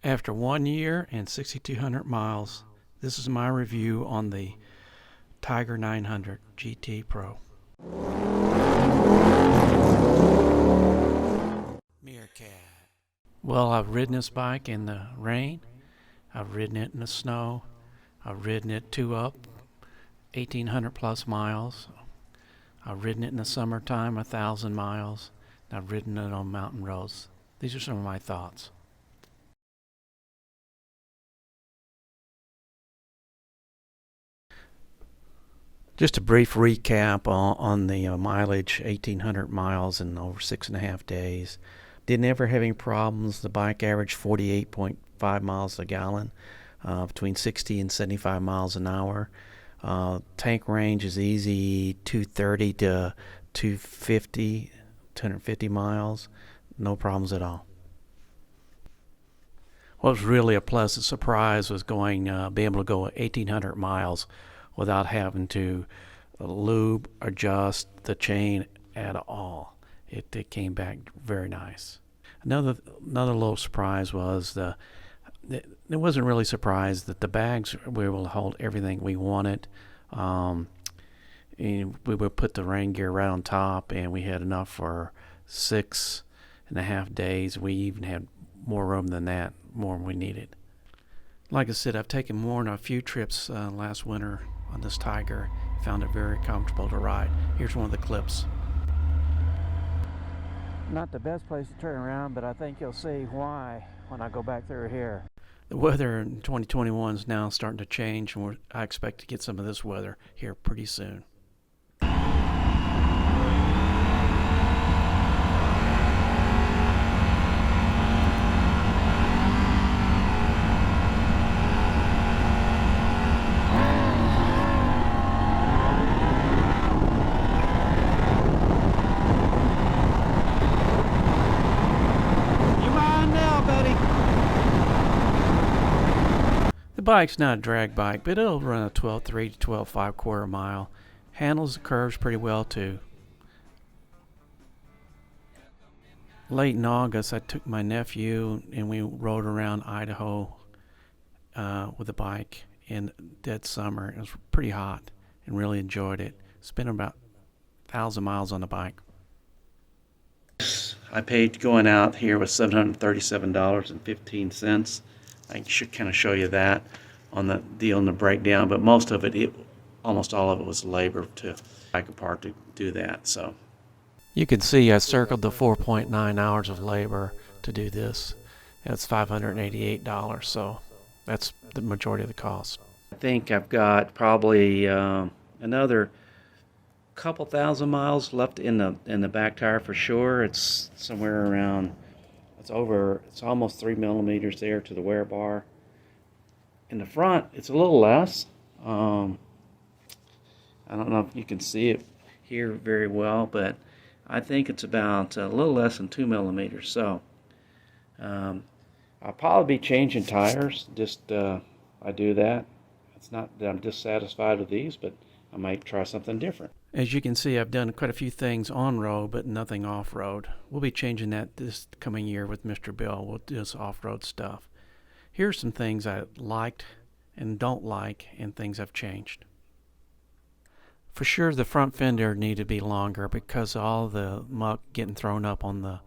After 1 year and 6,200 miles, this is my review on the Tiger 900 GT Pro. Meerkat. Well, I've ridden this bike in the rain. I've ridden it in the snow. I've ridden it 1,800 plus miles. I've ridden it in the summertime, 1,000 miles. And I've ridden it on mountain roads. These are some of my thoughts. Just a brief recap on the mileage, 1,800 miles in over 6.5 days. Didn't ever have any problems. The bike averaged 48.5 miles a gallon, between 60 and 75 miles an hour. Tank range is easy, 230 to 250 miles. No problems at all. What was really a pleasant surprise was be able to go 1,800 miles without having to lube, adjust the chain at all. It came back very nice. Another little surprise was it wasn't really surprised that the bags were able to hold everything we wanted. And we would put the rain gear right on top, and we had enough for 6.5 days. We even had more room than that, more than we needed. Like I said, I've taken more than a few trips last winter on this Tiger. Found it very comfortable to ride. Here's one of the clips. Not the best place to turn around, but I think you'll see why when I go back through here. The weather in 2021 is now starting to change, and I expect to get some of this weather here pretty soon. The bike's not a drag bike, but it'll run a 12.3 to 12.5 quarter mile. Handles the curves pretty well too. Late in August, I took my nephew and we rode around Idaho with the bike in dead summer. It was pretty hot and really enjoyed it. Spent about 1,000 miles on the bike. I paid going out here with $737.15. I should kind of show you that on the deal and the breakdown, but most of it, almost all of it was labor to bike apart to do that. So you can see I circled the 4.9 hours of labor to do this. That's $588, so that's the majority of the cost. I think I've got probably another couple thousand miles left in the back tire for sure. It's somewhere around, it's almost 3 millimeters there to the wear bar. In the front, it's a little less. I don't know if you can see it here very well, but I think it's about a little less than 2 millimeters. So I'll probably be changing tires. I do that. It's not that I'm dissatisfied with these, but I might try something different. As you can see, I've done quite a few things on-road, but nothing off-road. We'll be changing that this coming year with Mr. Bill. We'll do this off-road stuff. Here's some things I liked and don't like, and things I've changed. For sure, the front fender needed to be longer because of all the muck getting thrown up on the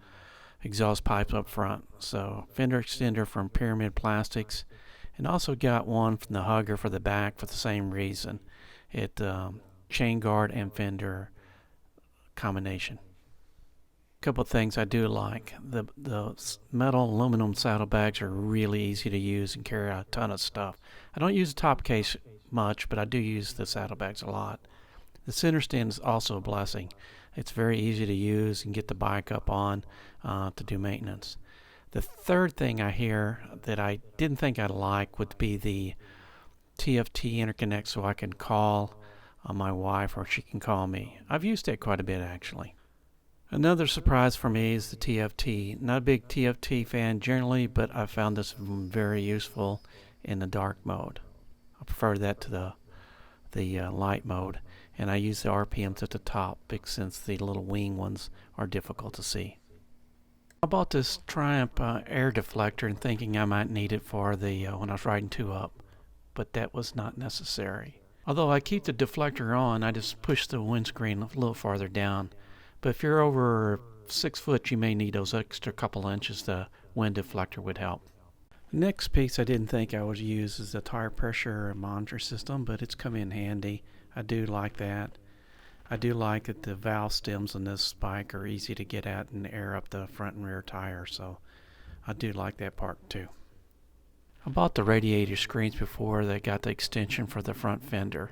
exhaust pipes up front. So, fender extender from Pyramid Plastics, and also got one from the Hugger for the back for the same reason. Chain guard and fender combination. A couple of things I do like. The metal aluminum saddlebags are really easy to use and carry a ton of stuff. I don't use the top case much, but I do use the saddlebags a lot. The center stand is also a blessing. It's very easy to use and get the bike up on to do maintenance. The third thing I hear that I didn't think I'd like would be the TFT interconnect, so I can call my wife or she can call me. I've used it quite a bit actually. Another surprise for me is the TFT. Not a big TFT fan generally, but I found this very useful in the dark mode. I prefer that to the light mode, and I use the RPMs at the top since the little wing ones are difficult to see. I bought this Triumph air deflector and thinking I might need it for the when I was riding 2-up, but that was not necessary. Although I keep the deflector on, I just push the windscreen a little farther down. But if you're over 6 foot, you may need those extra couple inches. The wind deflector would help. The next piece I didn't think I would use is the tire pressure monitor system, but it's come in handy. I do like that. I do like that the valve stems on this bike are easy to get at and air up the front and rear tire, so I do like that part too. I bought the radiator screens before they got the extension for the front fender.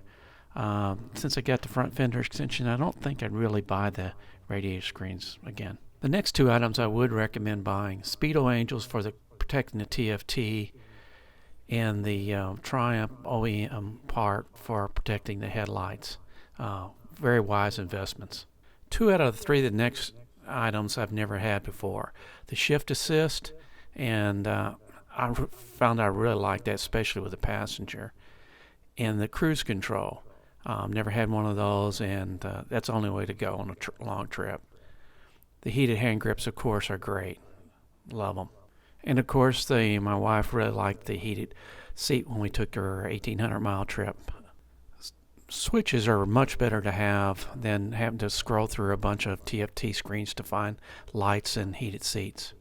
Since I got the front fender extension, I don't think I'd really buy the radiator screens again. The next two items I would recommend buying: Speedo Angels for protecting the TFT, and the Triumph OEM part for protecting the headlights. Very wise investments. 2 out of the 3 of the next items I've never had before: the shift assist, and I found I really liked that, especially with the passenger, and the cruise control. Never had one of those, and that's the only way to go on a long trip. The heated hand grips, of course, are great. Love them. And of course, my wife really liked the heated seat when we took her 1,800-mile trip. Switches are much better to have than having to scroll through a bunch of TFT screens to find lights and heated seats.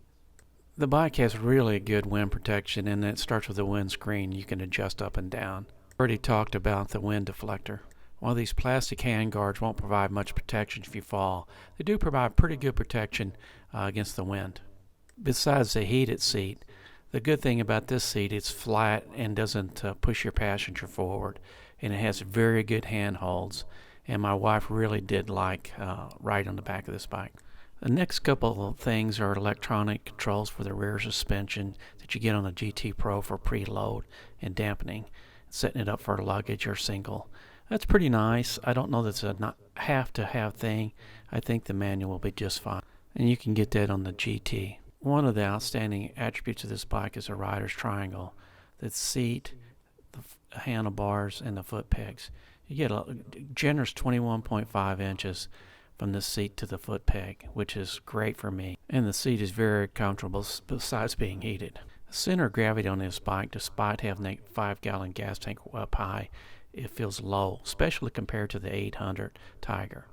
The bike has really good wind protection, and it starts with a windscreen you can adjust up and down. Already talked about the wind deflector. While these plastic hand guards won't provide much protection if you fall, they do provide pretty good protection against the wind. Besides the heated seat, the good thing about this seat, it's flat and doesn't push your passenger forward, and it has very good handholds, and my wife really did like riding on the back of this bike. The next couple of things are electronic controls for the rear suspension that you get on the GT Pro for preload and dampening, setting it up for luggage or single. That's pretty nice. I don't know that's a not have-to-have thing. I think the manual will be just fine, and you can get that on the GT. One of the outstanding attributes of this bike is a rider's triangle: the seat, the handlebars, and the foot pegs. You get a generous 21.5 inches from the seat to the foot peg, which is great for me. And the seat is very comfortable besides being heated. The center of gravity on this bike, despite having a 5-gallon gas tank up high, it feels low, especially compared to the 800 Tiger.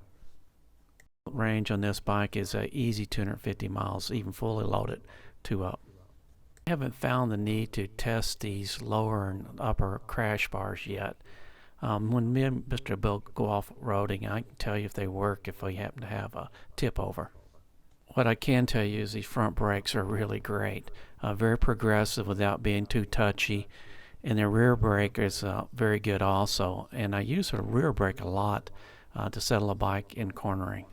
Range on this bike is an easy 250 miles, even fully loaded 2-up. I haven't found the need to test these lower and upper crash bars yet. When me and Mr. Bill go off-roading, I can tell you if they work if we happen to have a tip over. What I can tell you is these front brakes are really great, very progressive without being too touchy, and the rear brake is very good also, and I use the rear brake a lot to settle a bike in cornering.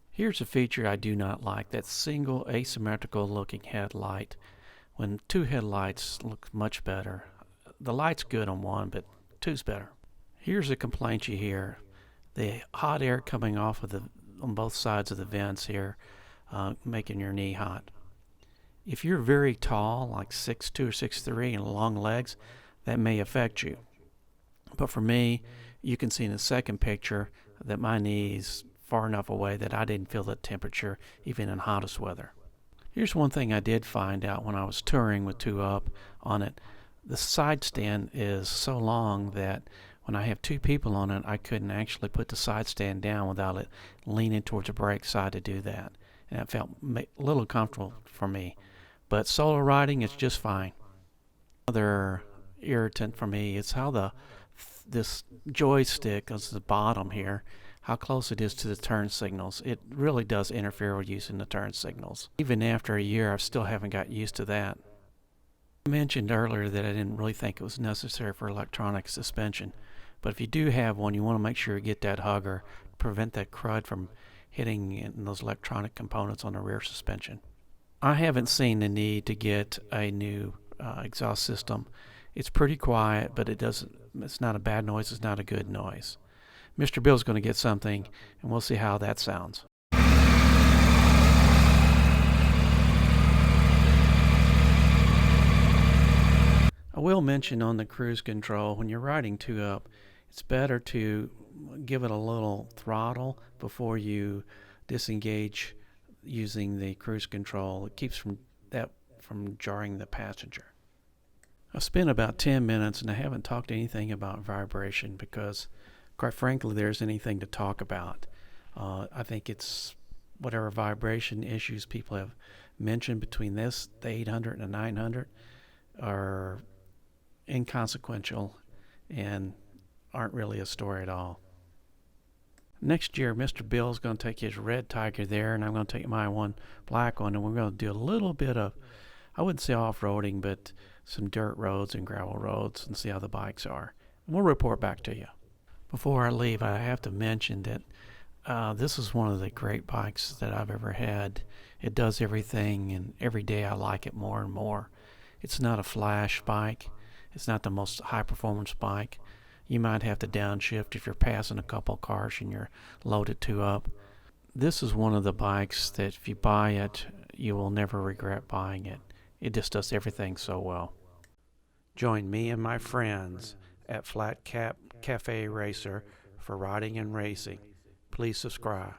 Here's a feature I do not like: that single asymmetrical looking headlight, when 2 headlights look much better. The light's good on one, but 2's better. Here's a complaint you hear: the hot air coming off of on both sides of the vents here, making your knee hot. If you're very tall, like 6'2" or 6'3", and long legs, that may affect you. But for me, you can see in the second picture that my knee's far enough away that I didn't feel the temperature even in hottest weather. Here's one thing I did find out when I was touring with 2-up on it: the side stand is so long that when I have 2 people on it, I couldn't actually put the side stand down without it leaning towards the brake side to do that. And it felt a little comfortable for me. But solo riding is just fine. Another irritant for me is how this joystick is the bottom here, how close it is to the turn signals. It really does interfere with using the turn signals. Even after a year, I still haven't got used to that. I mentioned earlier that I didn't really think it was necessary for electronic suspension, but if you do have one, you want to make sure you get that hugger to prevent that crud from hitting in those electronic components on the rear suspension. I haven't seen the need to get a new exhaust system. It's pretty quiet, but it's not a bad noise, it's not a good noise. Mr. Bill's going to get something, and we'll see how that sounds. I will mention on the cruise control, when you're riding 2-up, it's better to give it a little throttle before you disengage using the cruise control. It keeps from jarring the passenger. I've spent about 10 minutes and I haven't talked anything about vibration because, quite frankly, there's anything to talk about. I think it's whatever vibration issues people have mentioned between the 800 and the 900 are inconsequential and aren't really a story at all. Next year, Mr. Bill's going to take his red Tiger there, and I'm going to take my one black one, and we're going to do a little bit of, I wouldn't say off-roading, but some dirt roads and gravel roads and see how the bikes are. And we'll report back to you. Before I leave, I have to mention that this is one of the great bikes that I've ever had. It does everything, and every day I like it more and more. It's not a flash bike. It's not the most high-performance bike. You might have to downshift if you're passing a couple cars and you're loaded two up. This is one of the bikes that if you buy it, you will never regret buying it. It just does everything so well. Join me and my friends at Flat Cap Cafe Racer for riding and racing. Please subscribe.